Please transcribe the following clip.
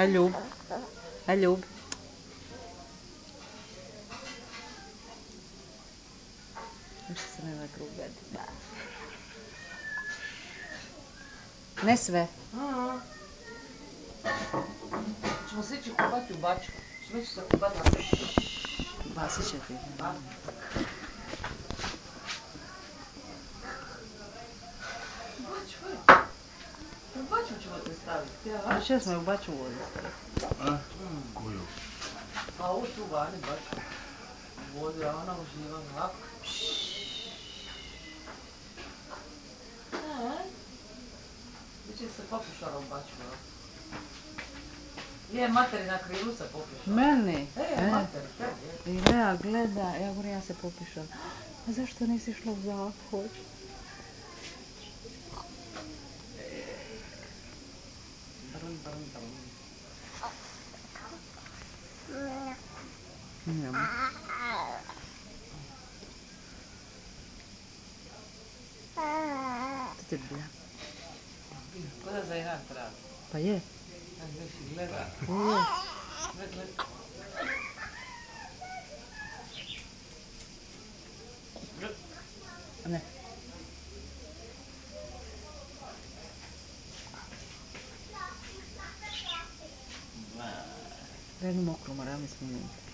Aj ljub. Aj ljub. Više se nema grubeti. Ne sve. Ćemo se ići kupati u Bačku. Ćemo ići se kupati na sve. Basit će ti. U Bačku ćemo te staviti. Večer smo u Baču vodi. Koju? A ovo tu vani Bačku. Vodi, a ona uživa ovako. Biće se popušala u Bačku. Je, materi na krilu se popušala. Meni? Materi, tebi je. I Lea gleda, ja govorim ja se popišam. A zašto nisi išla u zahod? To ti je bila. Gleda za jedan trav. Pa je. Gleda. Je. Ne. Jednu mokru moram ispuniti.